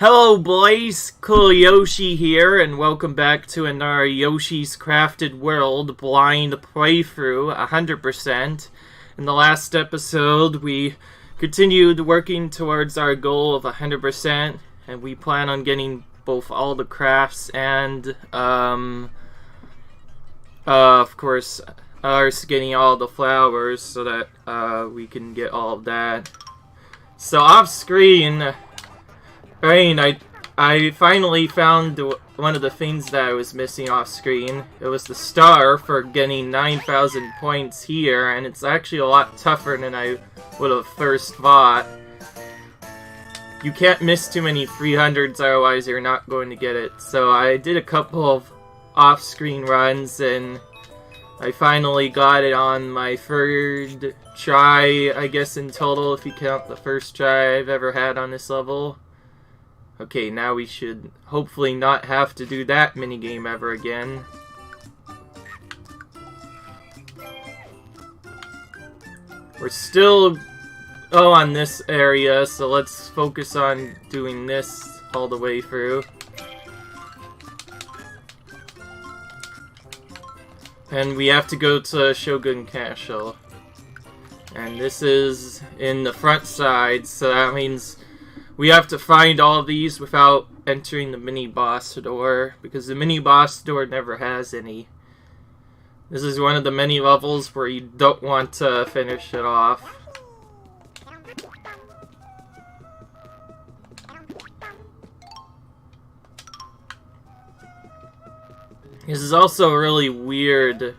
Hello boys, Cool Yoshi here, and welcome back to another Yoshi's Crafted World blind playthrough, 100%. In the last episode, we continued working towards our goal of 100%, and we plan on getting both all the crafts and, of course, us getting all the flowers so that, we can get all of that. So off screen, I finally found one of the things that I was missing off screen. It was the star for getting 9,000 points here, and it's actually a lot tougher than I would have first thought. You can't miss too many 300s, otherwise you're not going to get it. So I did a couple of off-screen runs, and I finally got it on my third try, I guess in total, if you count the first try I've ever had on this level. Okay, now we should hopefully not have to do that minigame ever again. We're still on this area, so let's focus on doing this all the way through. And we have to go to Shogun Castle. And this is in the front side, so that means we have to find all of these without entering the mini-boss door, because the mini-boss door never has any. This is one of the many levels where you don't want to finish it off. This is also a really weird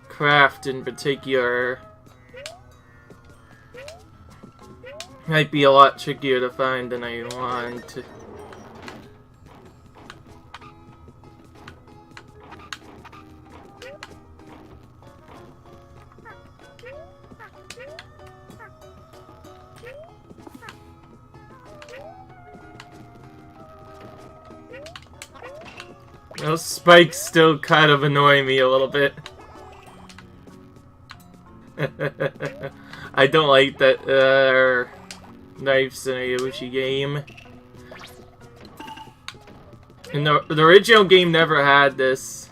craft in particular. Might be a lot trickier to find than I want. Those spikes still kind of annoy me a little bit. I don't like that knives in a Yoshi game. And the original game never had this.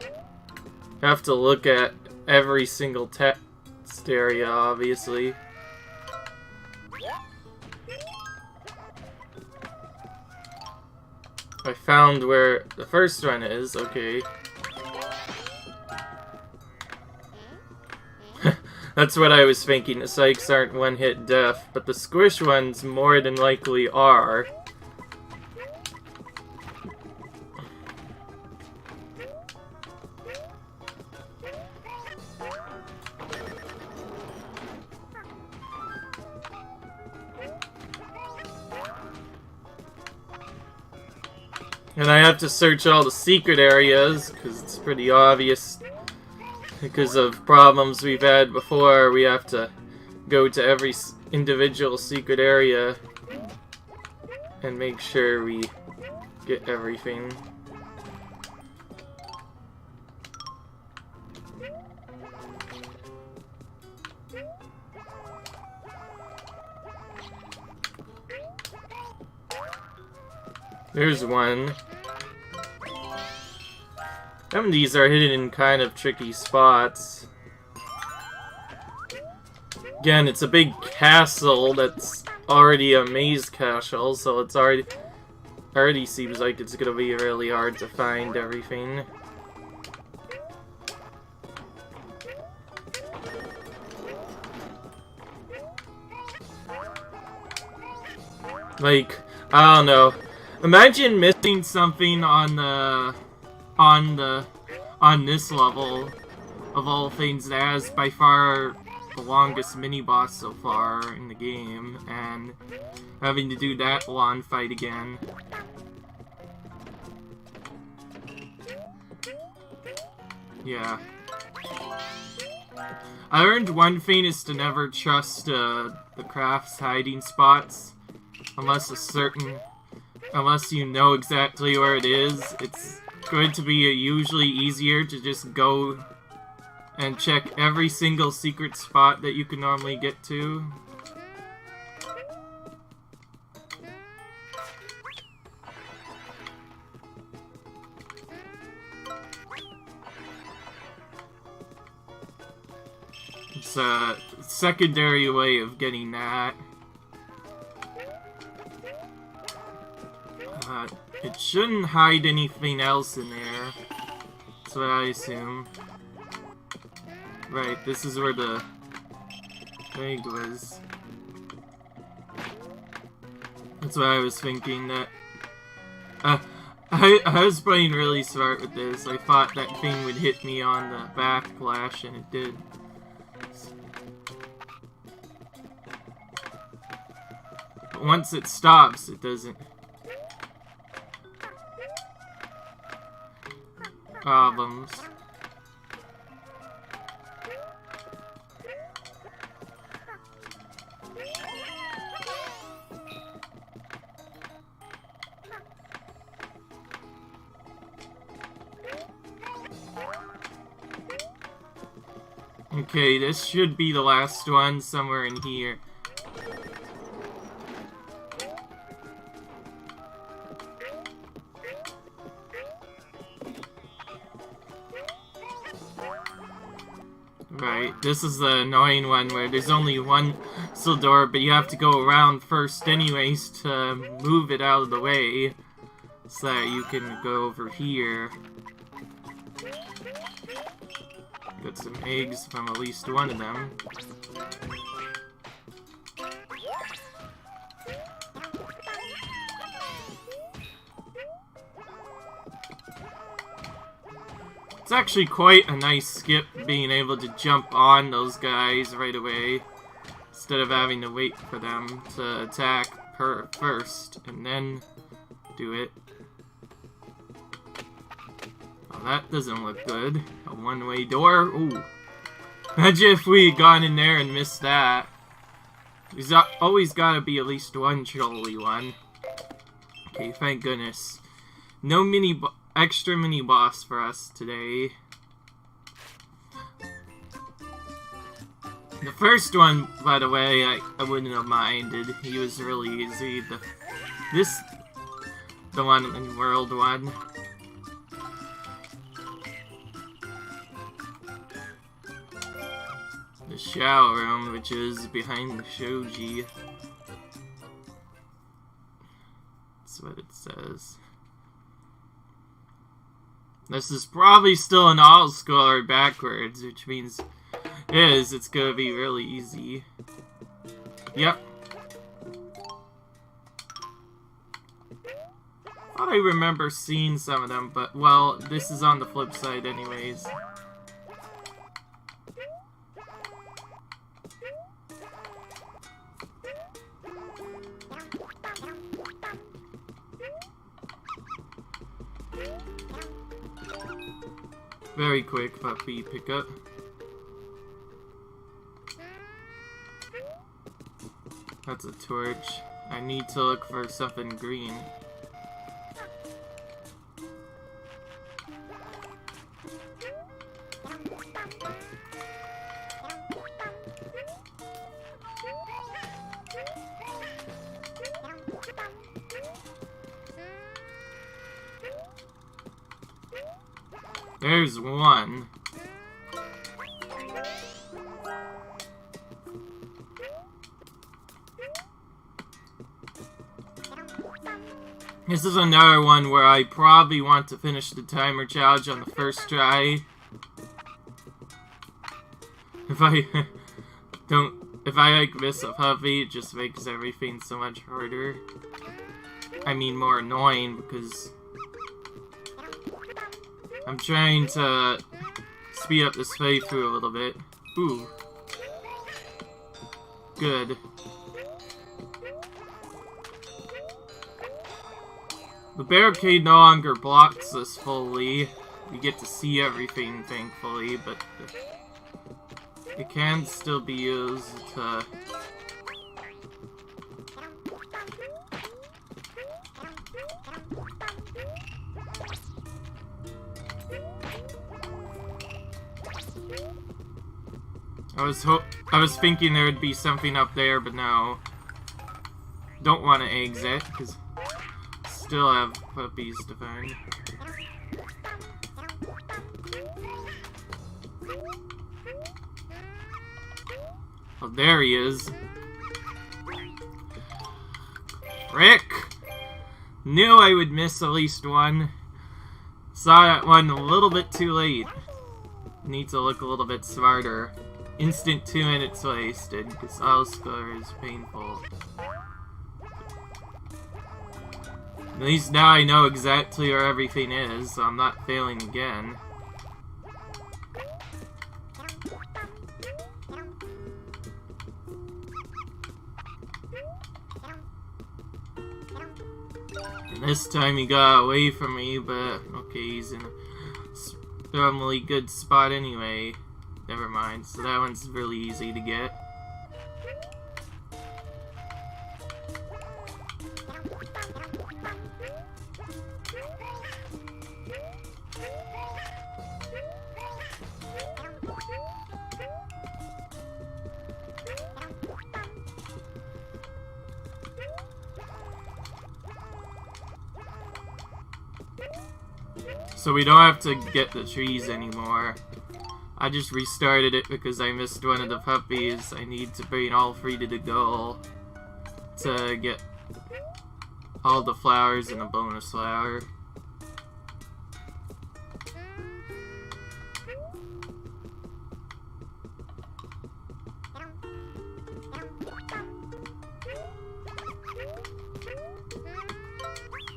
You have to look at every single text area, obviously. I found where the first one is, okay. That's what I was thinking. The psychs aren't one-hit death, but the squish ones more than likely are. And I have to search all the secret areas, because it's pretty obvious. Because of problems we've had before, we have to go to every individual secret area and make sure we get everything. There's one. Some of these are hidden in kind of tricky spots. Again, it's a big castle that's already a maze castle, so it's already seems like it's gonna be really hard to find everything. Like, I don't know. Imagine missing something on this level of all things that has by far the longest mini-boss so far in the game, and having to do that long fight again. Yeah. I learned one thing is to never trust the craft's hiding spots unless you know exactly where it is. It's going to be usually easier to just go and check every single secret spot that you can normally get to. It's a secondary way of getting that. It shouldn't hide anything else in there. That's what I assume. Right, this is where the egg was. That's what I was thinking, that... I was playing really smart with this. I thought that thing would hit me on the backlash, and it did. But once it stops, it doesn't. Problems. Okay, this should be the last one, somewhere in here. Right, this is the annoying one where there's only one still door, but you have to go around first anyways to move it out of the way so that you can go over here. Get some eggs from at least one of them. It's actually quite a nice skip being able to jump on those guys right away instead of having to wait for them to attack first and then do it. That doesn't look good. A one-way door? Ooh. Imagine if we had gone in there and missed that. There's always gotta be at least one trolly one. Okay, thank goodness. No extra mini-boss for us today. The first one, by the way, I wouldn't have minded. He was really easy. The one in World 1. The shower room, which is behind the shoji. That's what it says. This is probably still an all-scorer backwards, which means it's gonna be really easy. Yep. I remember seeing some of them, but, well, this is on the flip side anyways. Very quick puppy pickup. That's a torch. I need to look for something green. There's one. This is another one where I probably want to finish the timer challenge on the first try. If I like miss a puppy, it just makes everything so much harder. I mean, more annoying, because I'm trying to speed up this playthrough a little bit. Ooh. Good. The barricade no longer blocks us fully. We get to see everything, thankfully, but it can still be used to... I was thinking there would be something up there, but no. Don't want to exit, because still have puppies to find. Oh, there he is. Rick! Knew I would miss at least one. Saw that one a little bit too late. Need to look a little bit smarter. Instant 2 minutes wasted, because all score is painful. At least now I know exactly where everything is, so I'm not failing again. And this time he got away from me, but okay, he's in a normally good spot anyway. Never mind, so that one's really easy to get. So we don't have to get the trees anymore. I just restarted it because I missed one of the puppies. I need to bring all three to the goal to get all the flowers and a bonus flower.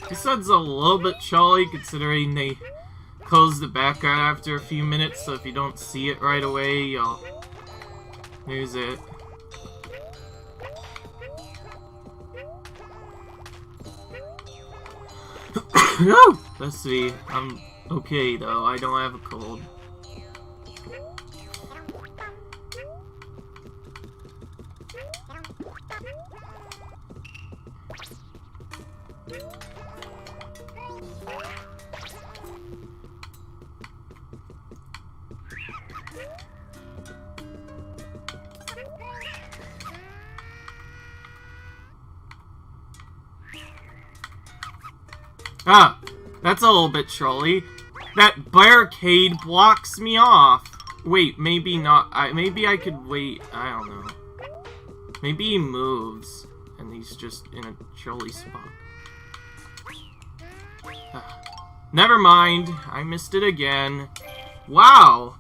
This one's a little bit jolly considering they close the background after a few minutes, so if you don't see it right away, you'll lose it. No! Let's see. I'm okay though, I don't have a cold. Ah, that's a little bit trolly. That barricade blocks me off. Wait, maybe not. Maybe I could wait. I don't know. Maybe he moves, and he's just in a trolly spot. Never mind. I missed it again. Wow.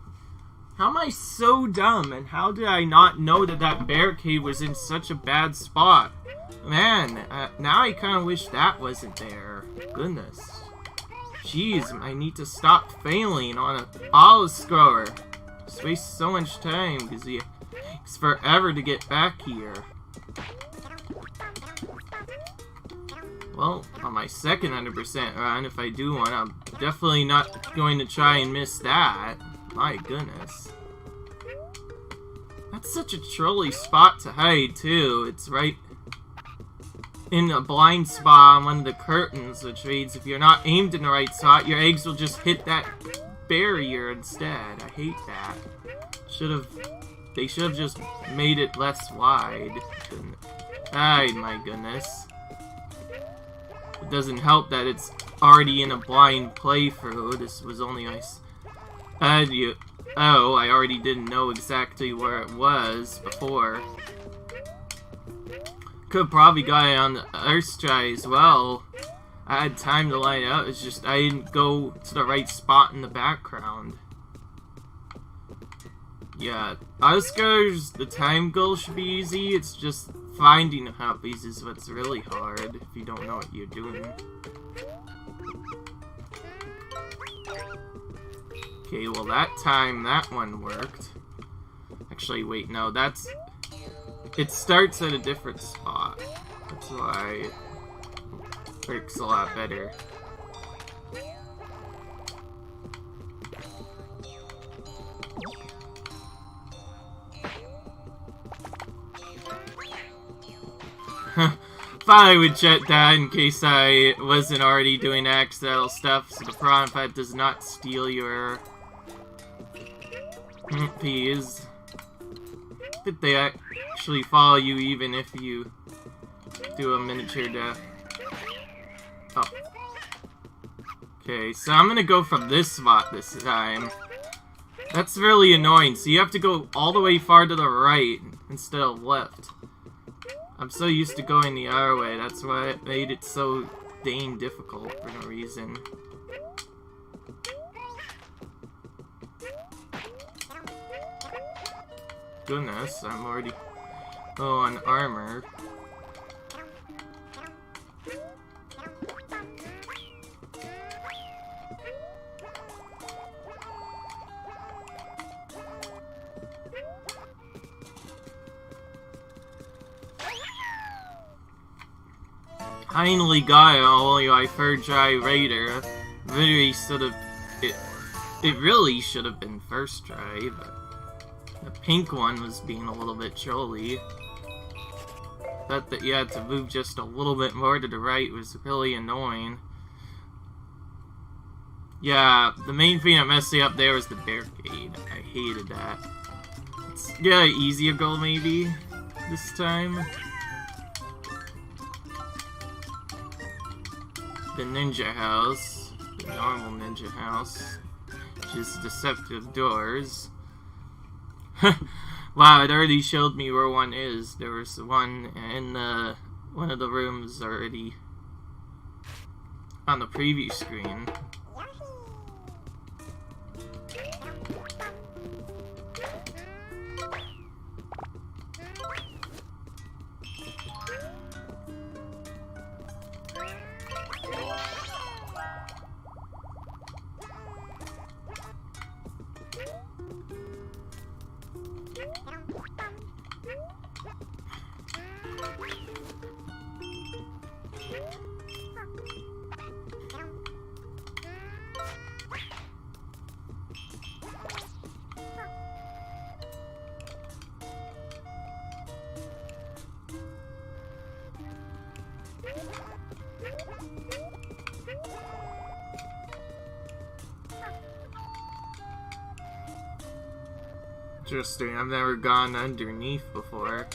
How am I so dumb, and how did I not know that that barricade was in such a bad spot? Man, now I kind of wish that wasn't there. Goodness. Jeez, I need to stop failing on an auto-scroller. Just waste so much time, because it takes forever to get back here. Well, on my second 100% run, if I do one, I'm definitely not going to try and miss that. My goodness. That's such a trolly spot to hide, too. It's right in a blind spot on one of the curtains, which means if you're not aimed in the right spot, your eggs will just hit that barrier instead. I hate that. They should have just made it less wide. Ay, my goodness. It doesn't help that it's already in a blind playthrough. This was only nice. Oh, I already didn't know exactly where it was before. Could probably got it on the Earth try as well. I had time to line it up, it's just I didn't go to the right spot in the background. Yeah, Oscar's, the time goal should be easy, it's just finding the puppies is what's really hard if you don't know what you're doing. Okay, well that time that one worked. Actually, wait, no, that's... It starts at a different spot. That's why it works a lot better. Thought I would check that in case I wasn't already doing accidental stuff, so the prawn pet does not steal your peas. But they actually follow you even if you do a miniature death. Oh. Okay, so I'm gonna go from this spot this time. That's really annoying, so you have to go all the way far to the right. instead of left. I'm so used to going the other way, that's why it made it so dang difficult for no reason. Goodness, I'm already low on armor. Finally got it, only my third try later. Really should have. It really should have been first try, but the pink one was being a little bit trolly. That you had to move just a little bit more to the right was really annoying. Yeah, the main thing that messed me up there was the barricade. I hated that. Let's get an easier goal maybe this time. The ninja house, the normal ninja house, which is deceptive doors. Wow, it already showed me where one is. There was one in one of the rooms already on the preview screen. Interesting, I've never gone underneath before.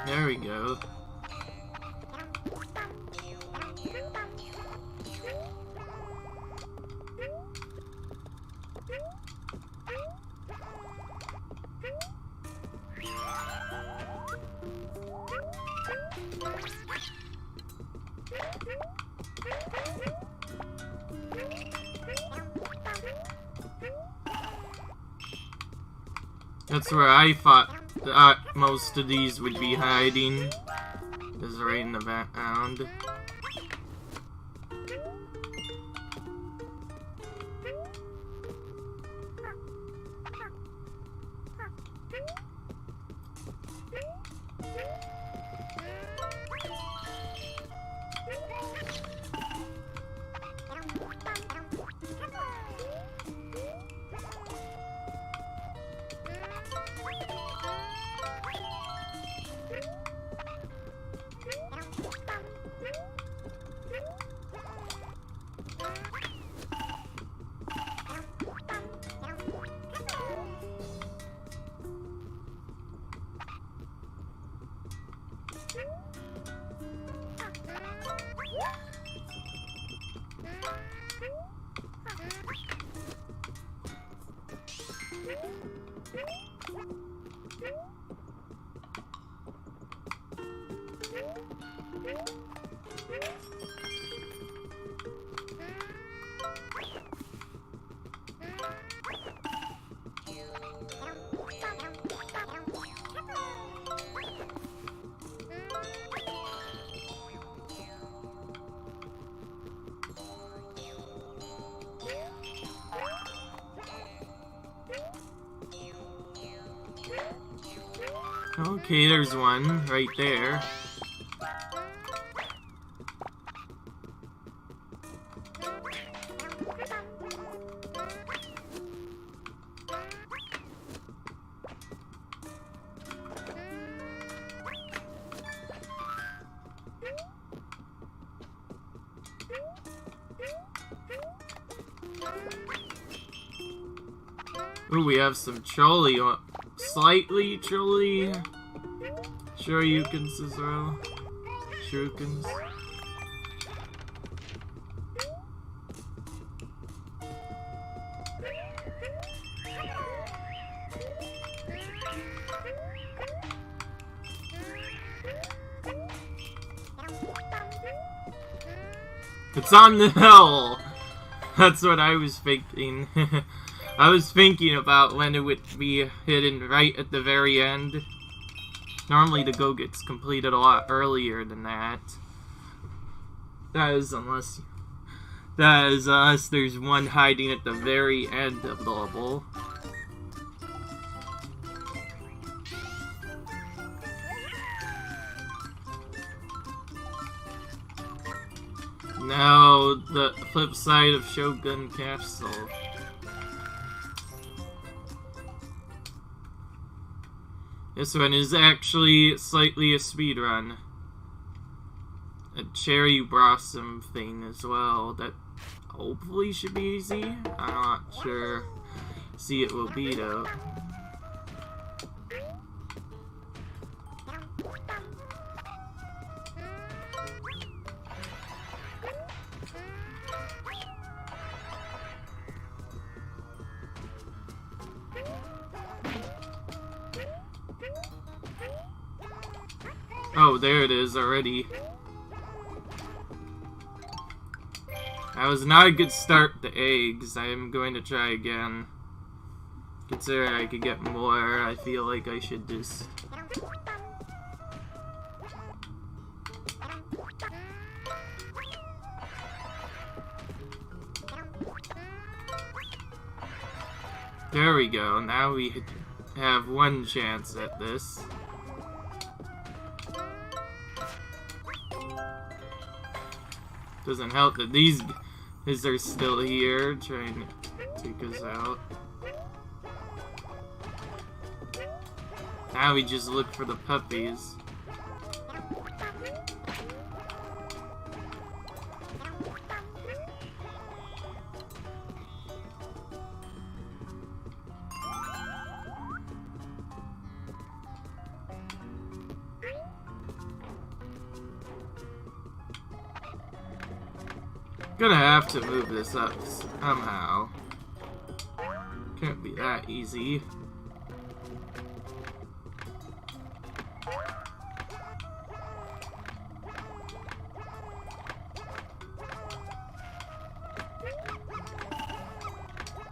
There we go. That's where I thought most of these would be hiding. Is right in the background. Okay, there's one right there. Ooh, we have some trolley, slightly trolley shoryukens as well. Shurikens. It's on the hill! That's what I was thinking. I was thinking about when it would be hidden right at the very end. Normally the go gets completed a lot earlier than that. That is unless there's one hiding at the very end of the level. Now the flip side of Shogun Castle. This one is actually slightly a speedrun. A cherry blossom thing as well that hopefully should be easy. I'm not sure. See, it will be though. Oh, there it is already. That was not a good start to eggs. I am going to try again. Considering I could get more, I feel like I should just... There we go. Now we have one chance at this. Doesn't help that these guys are still here trying to take us out. Now we just look for the puppies. Gonna have to move this up somehow. Can't be that easy.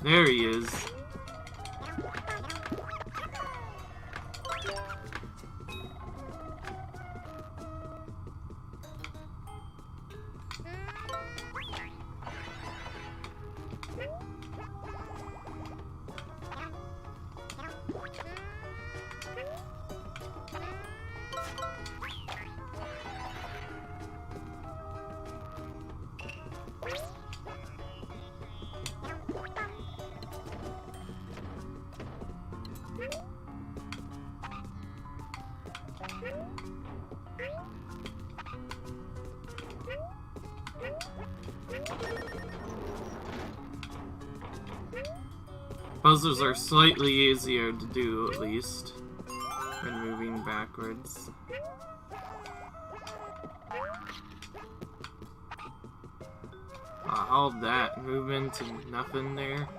There he is. Puzzles are slightly easier to do, at least, when moving backwards. All that movement and nothing there.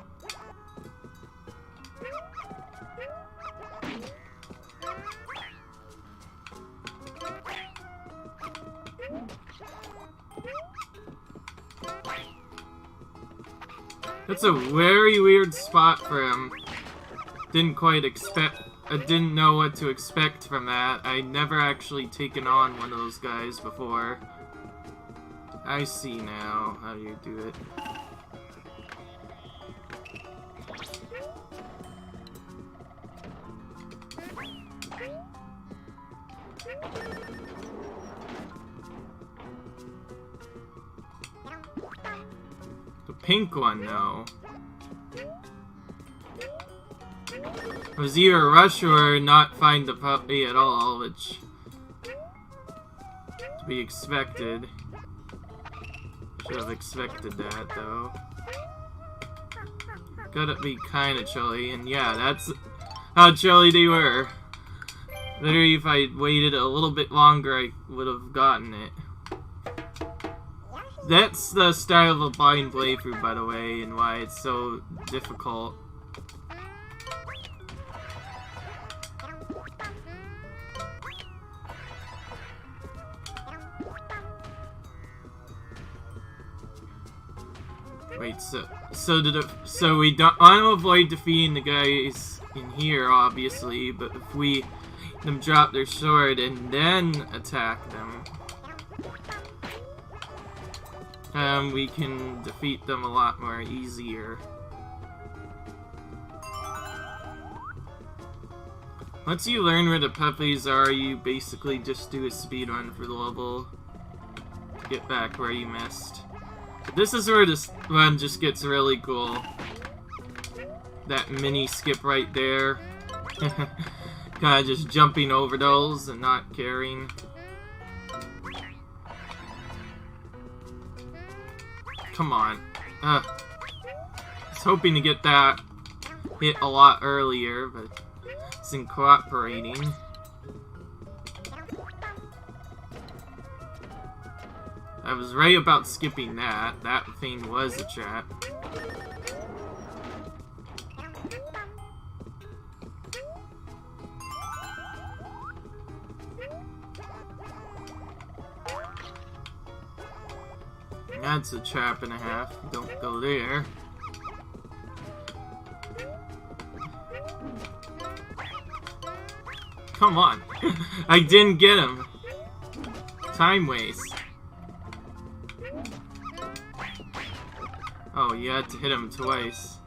That's a very weird spot for him. Didn't quite expect... I didn't know what to expect from that. I'd never actually taken on one of those guys before. I see now how you do it. The pink one, though. It was either rush or not find the puppy at all, which to be expected. Should have expected that, though. Gotta be kinda chilly, and yeah, that's how chilly they were. Literally, if I waited a little bit longer, I would have gotten it. That's the style of a blind playthrough, by the way, and why it's so difficult. Wait, so we don't want to avoid defeating the guys in here, obviously, but if we them drop their sword and then attack them, we can defeat them a lot more easier. Once you learn where the puppies are, you basically just do a speed run for the level to get back where you missed. This is where this run just gets really cool. That mini skip right there. Kinda just jumping over those and not caring. Come on. I was hoping to get that hit a lot earlier, but it's isn't cooperating. I was right about skipping that. That thing was a trap. That's a trap and a half. Don't go there. Come on. I didn't get him. Time waste. Oh, you had to hit him twice.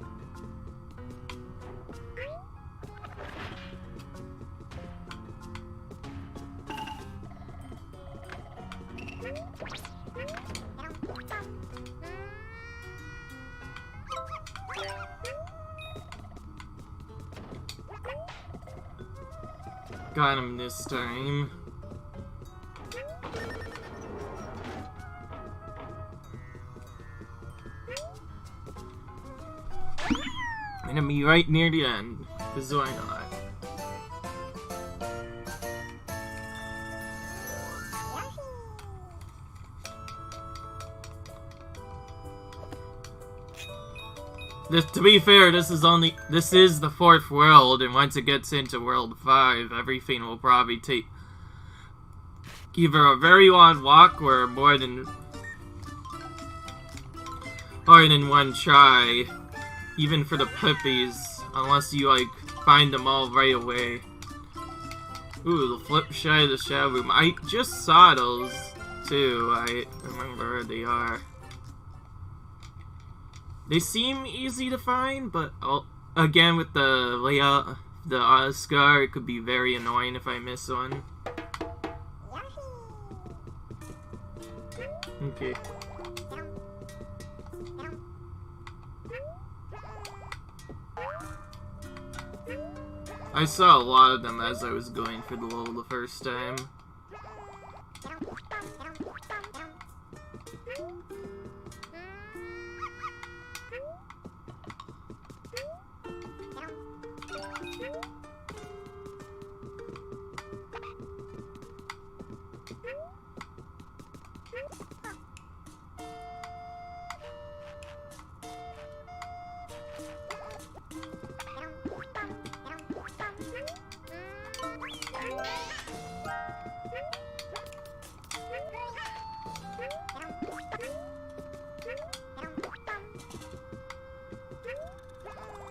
Got him this time. Enemy right near the end, because why not? To be fair, this is the 4th world, and once it gets into World 5, everything will probably take either a very long walk or more than one try, even for the puppies, unless you like find them all right away. Ooh, the flip side of the shadow room. I just saw those too. I remember where they are. They seem easy to find, but again, with the layout, the Oscar, it could be very annoying if I miss one. Okay. I saw a lot of them as I was going for the level the first time.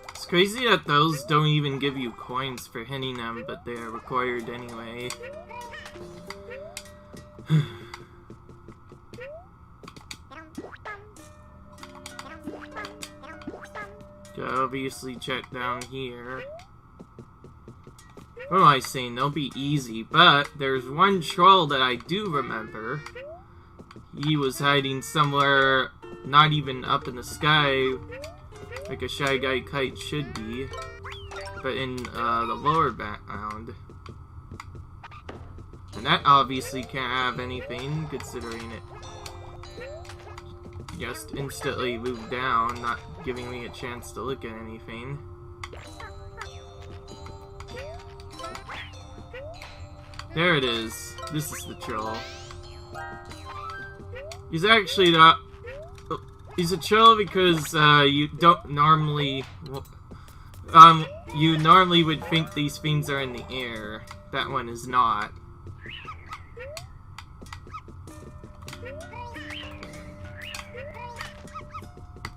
It's crazy that those don't even give you coins for hitting them, but they are required anyway. Gotta obviously check down here. What am I saying? They'll be easy, but there's one troll that I do remember. He was hiding somewhere not even up in the sky, like a Shy Guy kite should be, but in the lower background. And that obviously can't have anything, considering it just instantly moved down, not giving me a chance to look at anything. There it is. This is the troll. He's actually not... He's a troll because you don't normally... you normally would think these things are in the air. That one is not.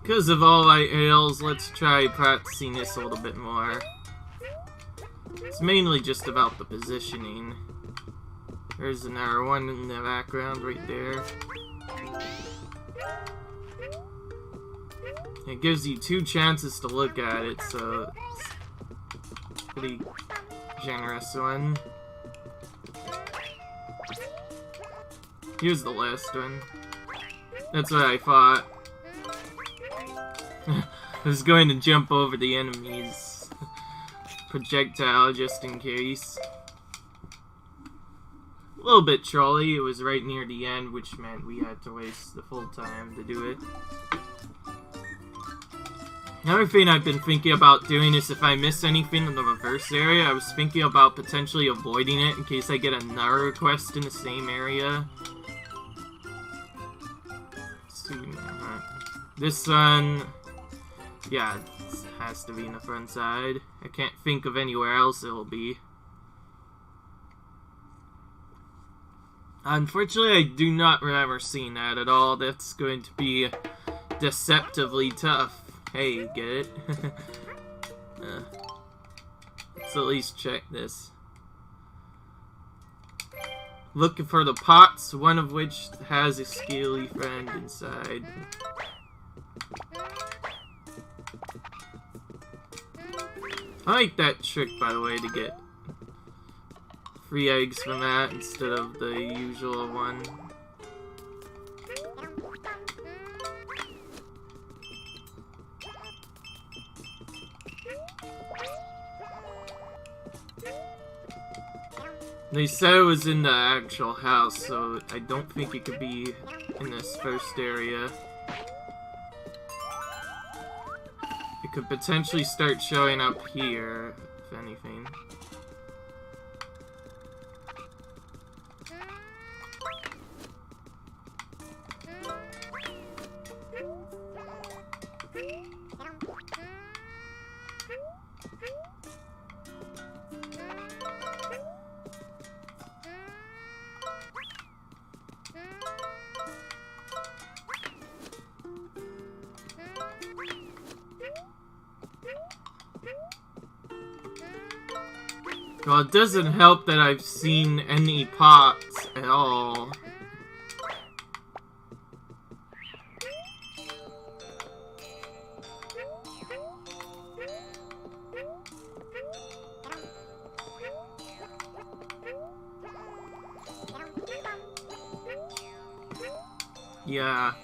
Because of all my ails, let's try practicing this a little bit more. It's mainly just about the positioning. There's another one in the background right there. It gives you 2 chances to look at it, so it's a pretty generous one. Here's the last one. That's what I thought. I was going to jump over the enemy's projectile just in case. A little bit trolly. It was right near the end, which meant we had to waste the full time to do it. Another thing I've been thinking about doing is if I miss anything in the reverse area, I was thinking about potentially avoiding it in case I get another quest in the same area. This one... Yeah, it has to be in the front side. I can't think of anywhere else it'll be. Unfortunately, I do not remember seeing that at all. That's going to be deceptively tough. Hey, get it? Let's at least check this. Looking for the pots, one of which has a scaly friend inside. I like that trick, by the way, to get free eggs from that instead of the usual one. They said it was in the actual house, so I don't think it could be in this first area. It could potentially start showing up here, if anything. Well, it doesn't help that I've seen any pots at all. Yeah.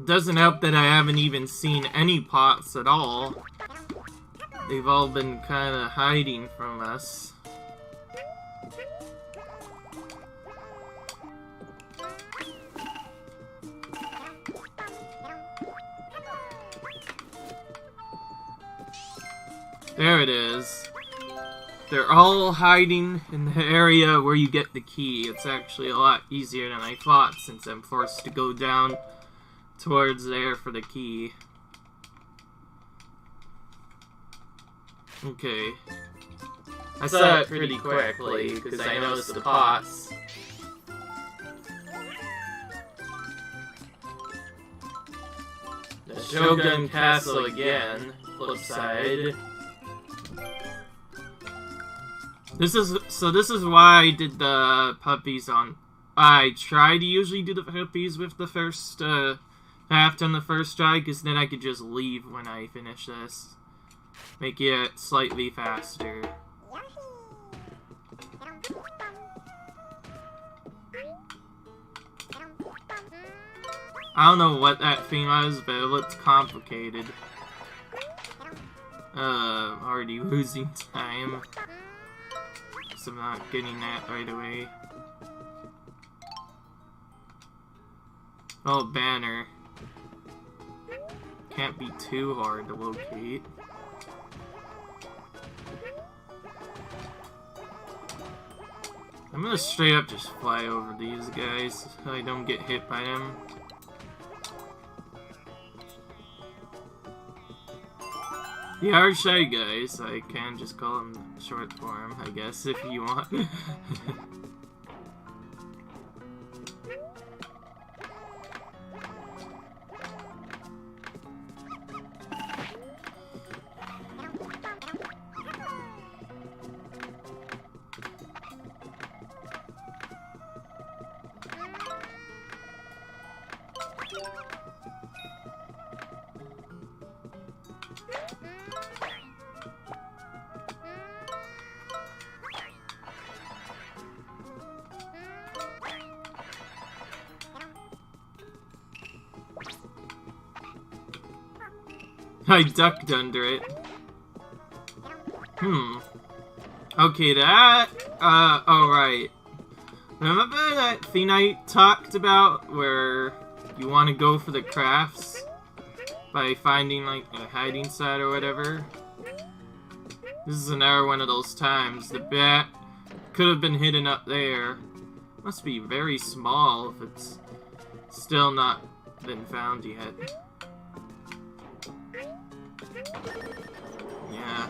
Doesn't help that I haven't even seen any pots at all. They've all been kind of hiding from us. There it is. They're all hiding in the area where you get the key. It's actually a lot easier than I thought since I'm forced to go down towards there for the key. Okay. I saw it pretty quickly, because I noticed the pots. The Shogun Castle again, flip side. This is why I did the puppies on... I try to usually do the puppies with the first, half on the first try, because then I could just leave when I finish this. Make it slightly faster. I don't know what that thing was, but it looked complicated. Already losing time. So I'm not getting that right away. Oh, banner. Can't be too hard to locate. I'm gonna straight up just fly over these guys so I don't get hit by them. They are shy guys, I can just call them short form, I guess, if you want. I ducked under it. Okay, that... oh right. Remember that thing I talked about where you want to go for the crafts by finding, like, a hiding spot or whatever? This is another one of those times. The bat could have been hidden up there. Must be very small if it's still not been found yet. Yeah.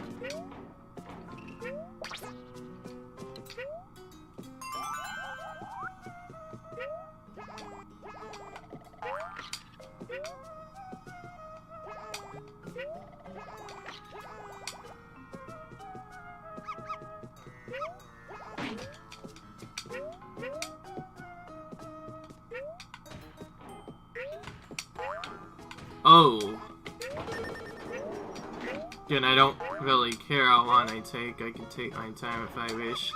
Oh. Again, I don't really care how long I take. I can take my time if I wish.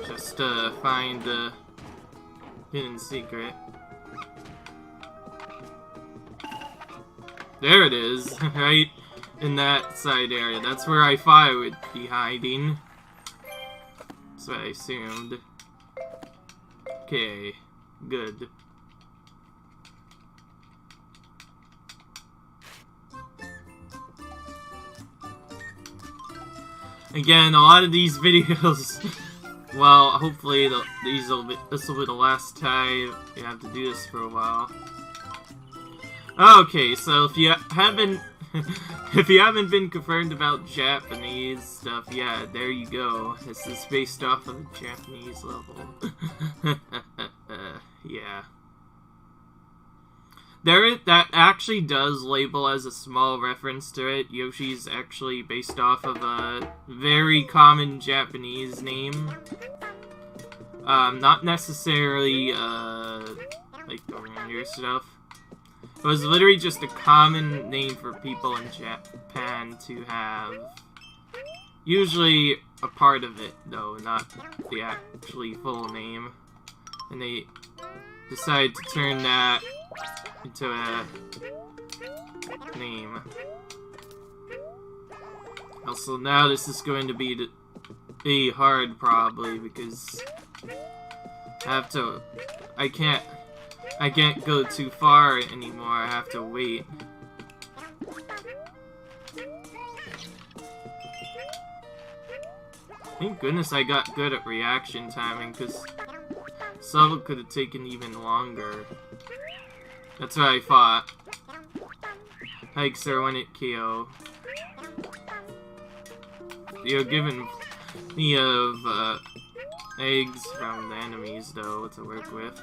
Just to find the hidden secret. There it is, right in that side area. That's where I thought I would be hiding. That's what I assumed. Okay, good. Again, a lot of these videos, well, hopefully this will be the last time you have to do this for a while. Okay, so if you haven't been confirmed about Japanese stuff, yeah, there you go. This is based off of the Japanese level. Yeah. That actually does label as a small reference to it. Yoshi's actually based off of a very common Japanese name. Not necessarily, like the reindeer stuff. It was literally just a common name for people in Japan to have. Usually a part of it, though, not the actually full name. And they decided to turn that into a name. Also, now this is going to be hard, probably, because I can't go too far anymore. I have to wait. Thank goodness I got good at reaction timing, because some could have taken even longer. That's what I thought. Hikes are when it KO. You're given plenty of eggs from the enemies, though, to work with.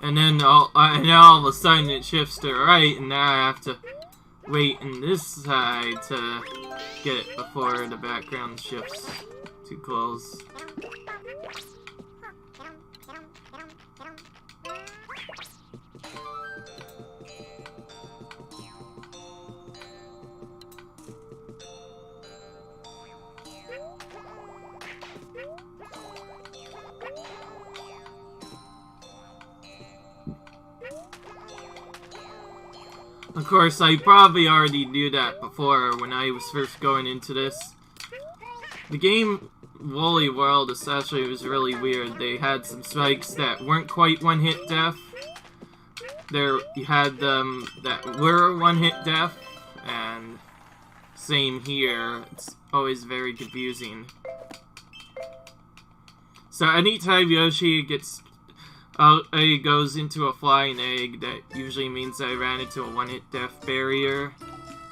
And then all of a sudden it shifts to right, and now I have to wait in this side to get it before the background shifts too close. Of course, I probably already knew that before when I was first going into this. The game Woolly World especially was really weird. They had some spikes that weren't quite one-hit death. You had them that were one-hit death, and same here. It's always very confusing. So anytime Yoshi goes into a flying egg, that usually means I ran into a one-hit death barrier.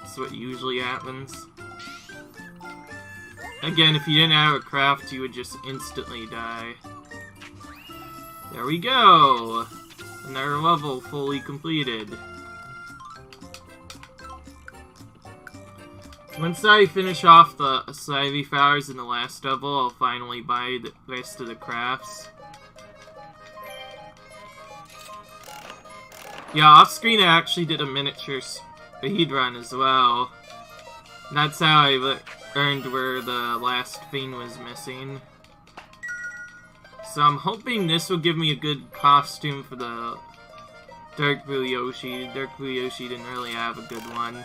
That's what usually happens. Again, if you didn't have a craft, you would just instantly die. There we go! Another level fully completed. Once I finish off the Slivy Flowers in the last level, I'll finally buy the rest of the crafts. Yeah, off screen I actually did a miniature speed run as well. That's how I learned where the last thing was missing. So I'm hoping this will give me a good costume for the Dark Blue Yoshi. Dark Blue Yoshi didn't really have a good one.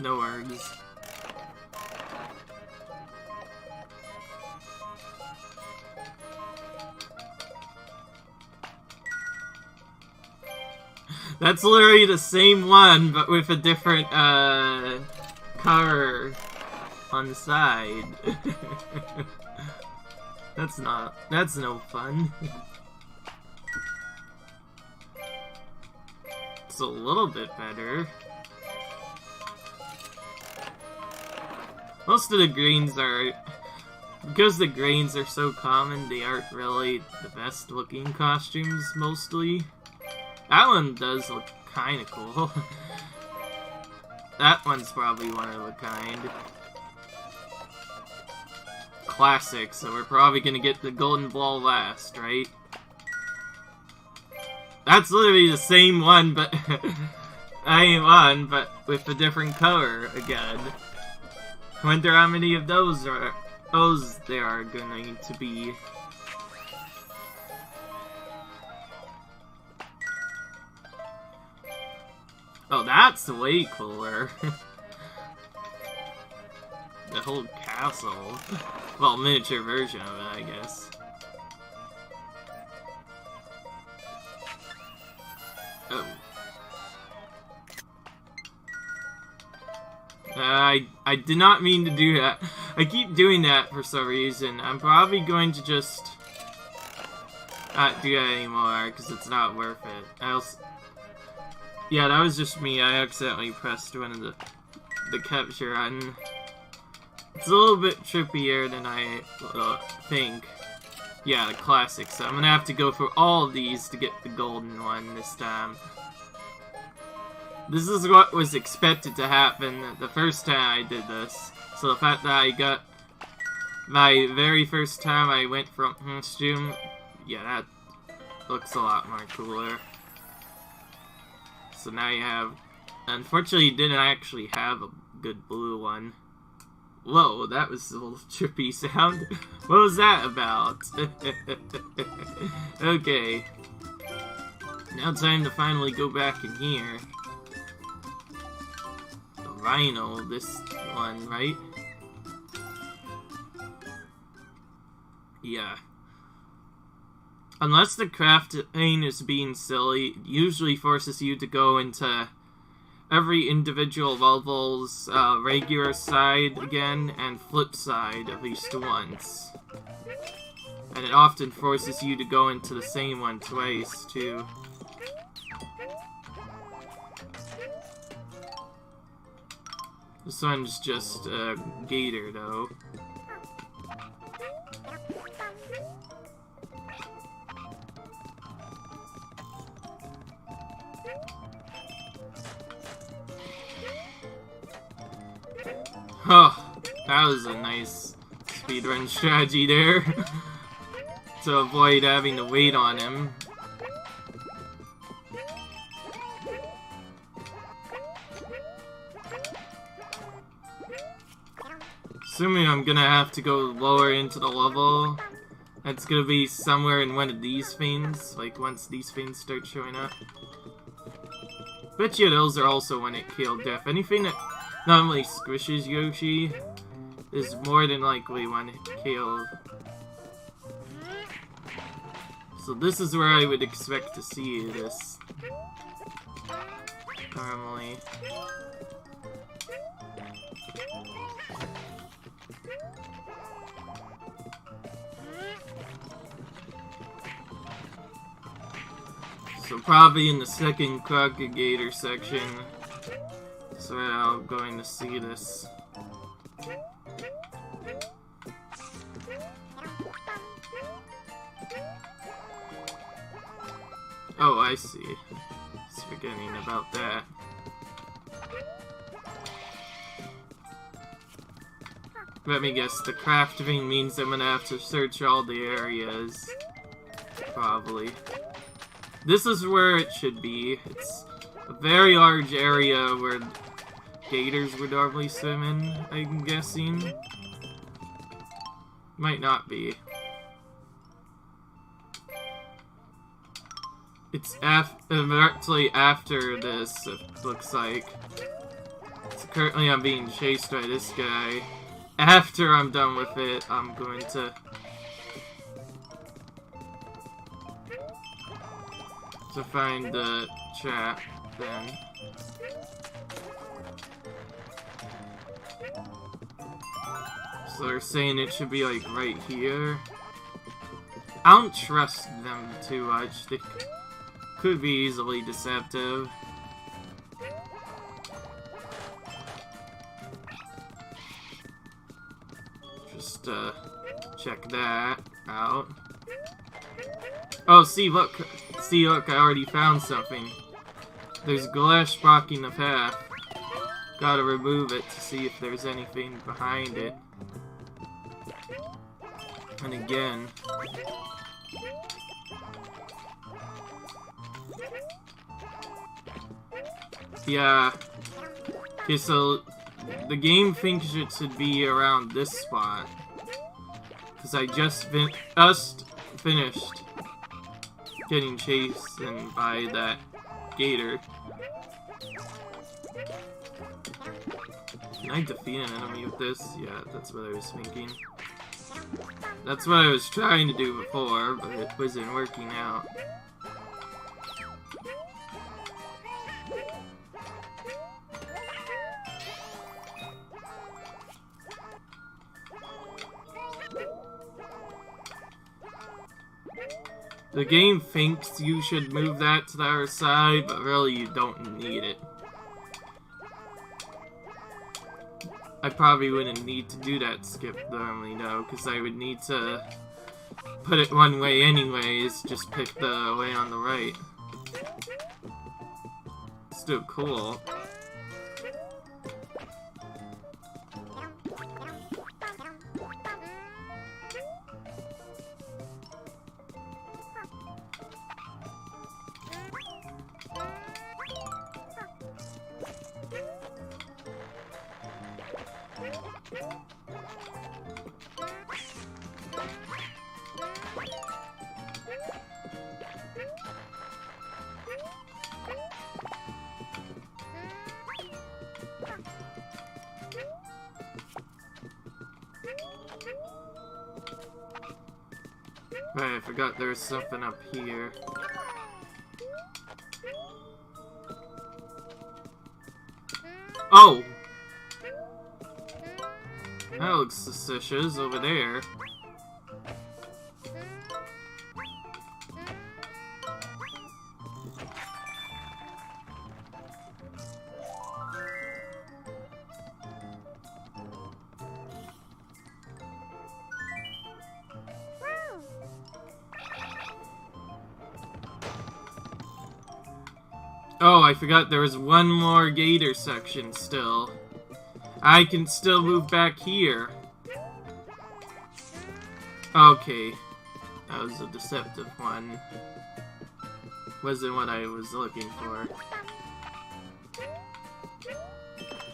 No words. That's literally the same one, but with a different, cover on the side. That's no fun. It's a little bit better. Most of the greens are... Because the greens are so common, they aren't really the best looking costumes, mostly. That one does look kinda cool. That one's probably one of a kind. Classic, so we're probably gonna get the golden ball last, right? That's literally the same one, but... but with a different color again. I wonder how many of those there are going to be. Oh, that's way cooler. The whole castle. Well, miniature version of it, I guess. Oh. I did not mean to do that. I keep doing that for some reason. I'm probably going to just not do that anymore, because it's not worth it. Yeah, that was just me. I accidentally pressed one of the capture button. It's a little bit trippier than I think. Yeah, the classic. So I'm gonna have to go through all of these to get the golden one this time. This is what was expected to happen the first time I did this. So the fact that I got my very first time I went from costume, yeah, that looks a lot more cooler. So now you have... Unfortunately, you didn't actually have a good blue one. Whoa, that was a little trippy sound. What was that about? Okay. Now time to finally go back in here. The Rhino, this one, right? Yeah. Unless the crafting is being silly, it usually forces you to go into every individual level's regular side again and flip side at least once. And it often forces you to go into the same one twice, too. This one's just a gator, though. Oh, that was a nice speedrun strategy there. To avoid having to wait on him. Assuming I'm gonna have to go lower into the level, it's gonna be somewhere in one of these fiends, like once these fiends start showing up. Bet you those are also when it KO death. Anything that normally squishes Yoshi is more than likely when it KO. So this is where I would expect to see this normally. So probably in the second Crocagator section is where I'm going to see this. Oh, I see. Just forgetting about that. Let me guess, the crafting means I'm gonna have to search all the areas. Probably. This is where it should be. It's a very large area where gators would normally swim in, I'm guessing. Might not be. It's directly after this, it looks like. So currently I'm being chased by this guy. After I'm done with it, I'm going to find the chat then. So they're saying it should be like right here. I don't trust them too much. They could be easily deceptive. Just check that out. Oh, see, look. See, look, I already found something. There's glass blocking the path. Gotta remove it to see if there's anything behind it. And again. Yeah. Okay, so the game thinks it should be around this spot. Because I just finished getting chased by that gator. Can I defeat an enemy with this? Yeah, that's what I was thinking. That's what I was trying to do before, but it wasn't working out. The game thinks you should move that to the other side, but really you don't need it. I probably wouldn't need to do that skip normally, though, because I would need to put it one way anyways, just pick the way on the right. Still cool. Right, I forgot there was something up here. Oh! That looks suspicious over there. Oh, I forgot there was one more gator section still. I can still move back here. Okay. That was a deceptive one. Wasn't what I was looking for.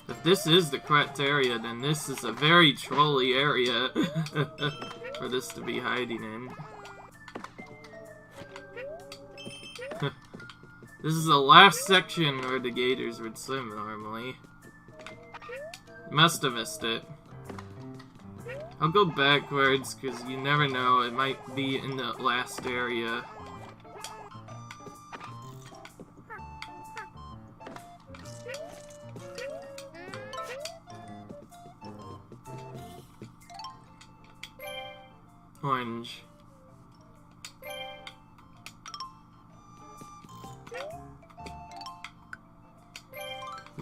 If this is the correct area, then this is a very trolly area for this to be hiding in. This is the last section where the gators would swim normally. Must have missed it. I'll go backwards, because you never know, it might be in the last area. Orange.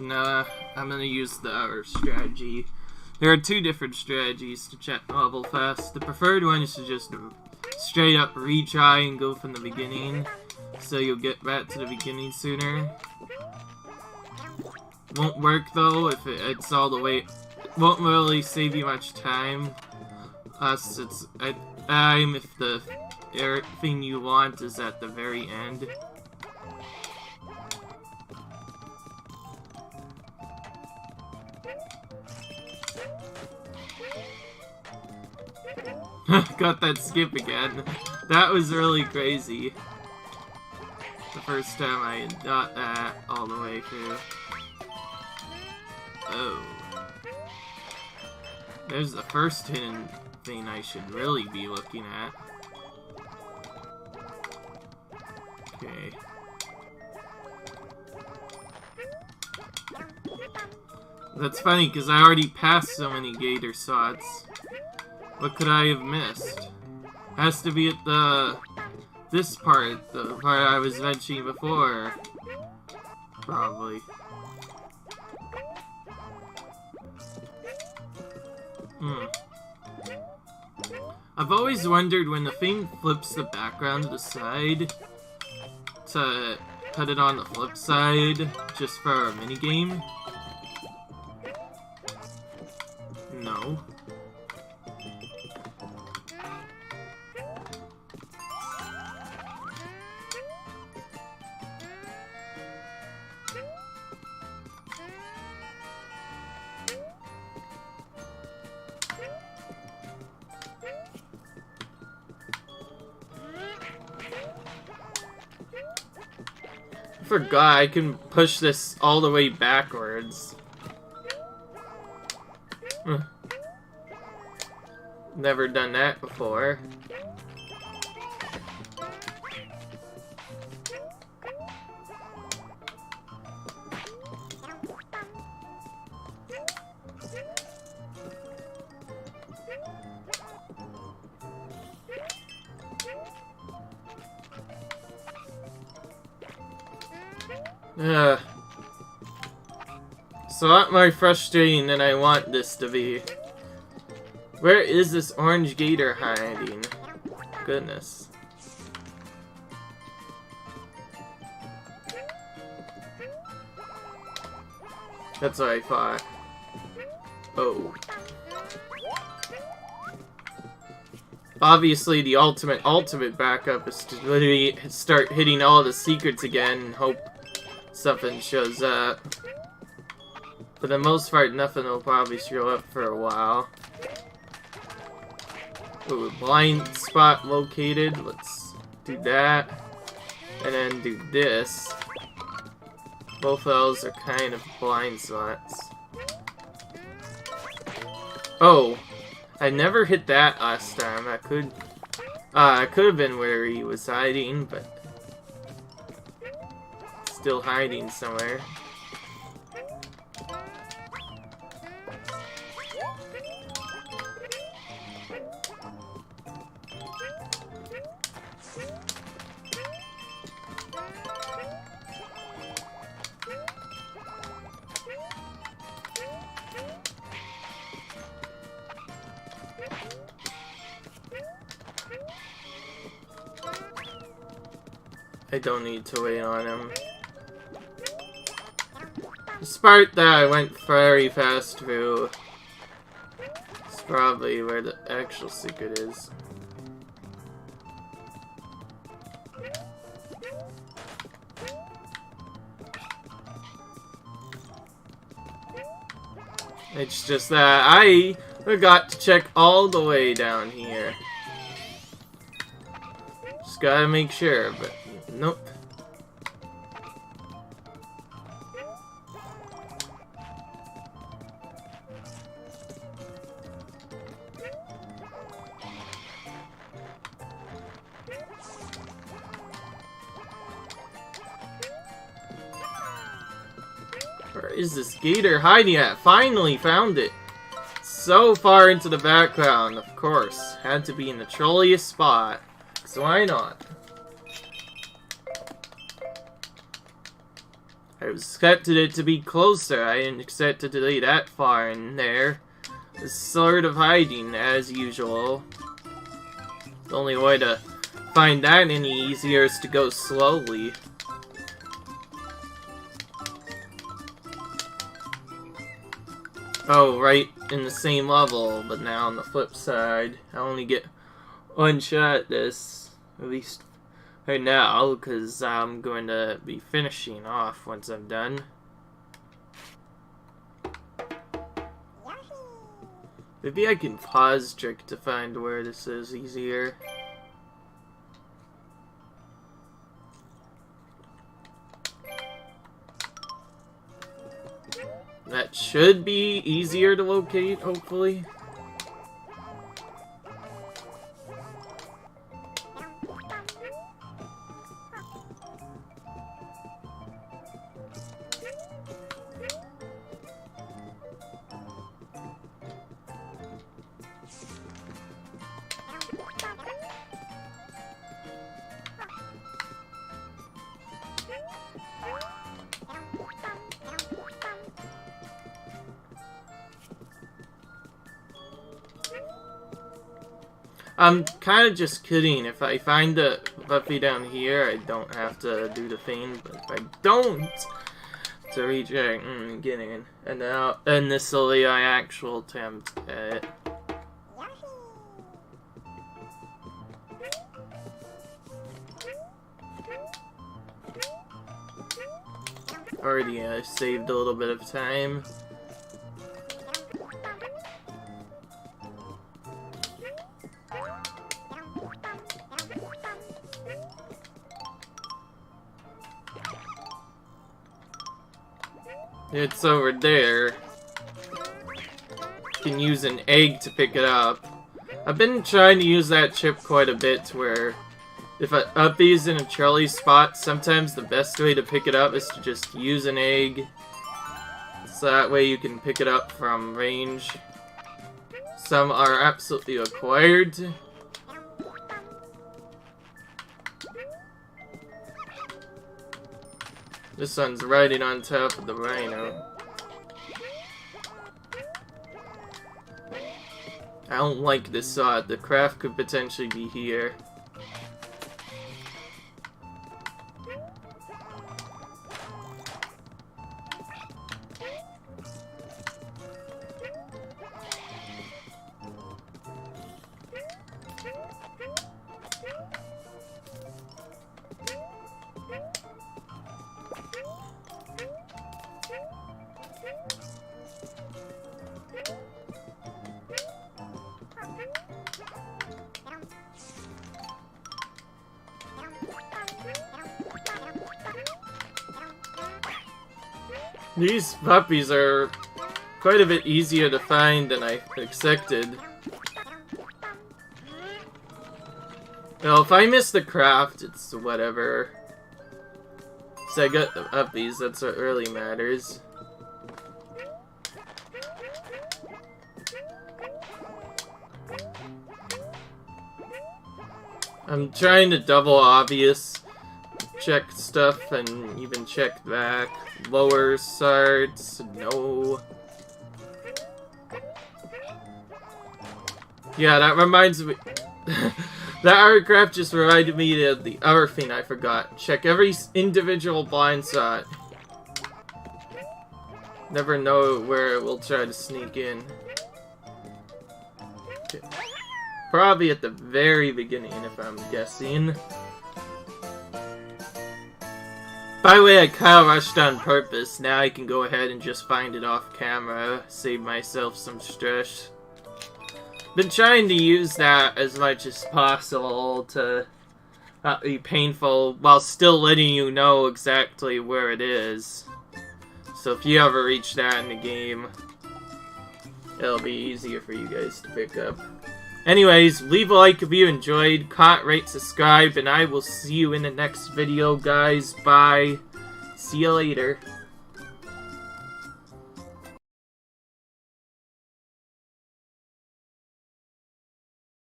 Nah, I'm gonna use the other strategy. There are two different strategies to check level fast. The preferred one is to just straight up retry and go from the beginning, so you'll get back to the beginning sooner. Won't work though if it's all the way. Won't really save you much time. Plus, it's at time if the thing you want is at the very end. Got that skip again. That was really crazy. The first time I got that all the way through. Oh. There's the first hidden thing I should really be looking at. Okay. That's funny, because I already passed so many gator spots. What could I have missed? Has to be at this part, the part I was mentioning before. Probably. I've always wondered when the thing flips the background to the side to put it on the flip side just for a minigame. No. I forgot I can push this all the way backwards. Never done that before. It's a lot more frustrating than I want this to be. Where is this orange gator hiding? Goodness. That's what I thought. Oh. Obviously, the ultimate backup is to literally start hitting all the secrets again and hope something shows up. For the most part, nothing will probably show up for a while. Ooh, blind spot located. Let's do that. And then do this. Both of those are kind of blind spots. Oh, I never hit that last time. That could It could have been where he was hiding, but still hiding somewhere. I don't need to wait on him. This part that I went very fast through is probably where the actual secret is. It's just that I forgot to check all the way down here. Just gotta make sure, but nope. Where is this gator hiding at? Finally found it! So far into the background, of course. Had to be in the trolliest spot. So why not? I expected it to be closer. I didn't expect it to be that far in there. It's sort of hiding, as usual. The only way to find that any easier is to go slowly. Oh, right in the same level, but now on the flip side. I only get one shot at this, at least right now, because I'm going to be finishing off once I'm done. Maybe I can pause trick to find where this is easier. That should be easier to locate, hopefully. I'm kind of just kidding. If I find the puppy down here, I don't have to do the thing. But if I don't, to reach out and get in. And now, and this will be my actual attempt at it. Already saved a little bit of time. It's over there. You can use an egg to pick it up. I've been trying to use that chip quite a bit, where if a puppy's in a trolley spot, sometimes the best way to pick it up is to just use an egg. So that way you can pick it up from range. Some are absolutely required to. This one's riding on top of the rhino. I don't like this sod. The craft could potentially be here. These puppies are quite a bit easier to find than I expected. Well, if I miss the craft, it's whatever. So I got up these, that's what really matters. I'm trying to double obvious check stuff and even check back. Lower sarts, no. Yeah, that reminds me. That artcraft just reminded me of the other thing I forgot. Check every individual blind spot. Never know where it will try to sneak in. Okay. Probably at the very beginning, if I'm guessing. By the way, I kinda rushed on purpose. Now I can go ahead and just find it off camera. Save myself some stress. Been trying to use that as much as possible to not be painful while still letting you know exactly where it is. So if you ever reach that in the game, it'll be easier for you guys to pick up. Anyways, leave a like if you enjoyed, comment, rate, subscribe, and I will see you in the next video, guys. Bye. See you later.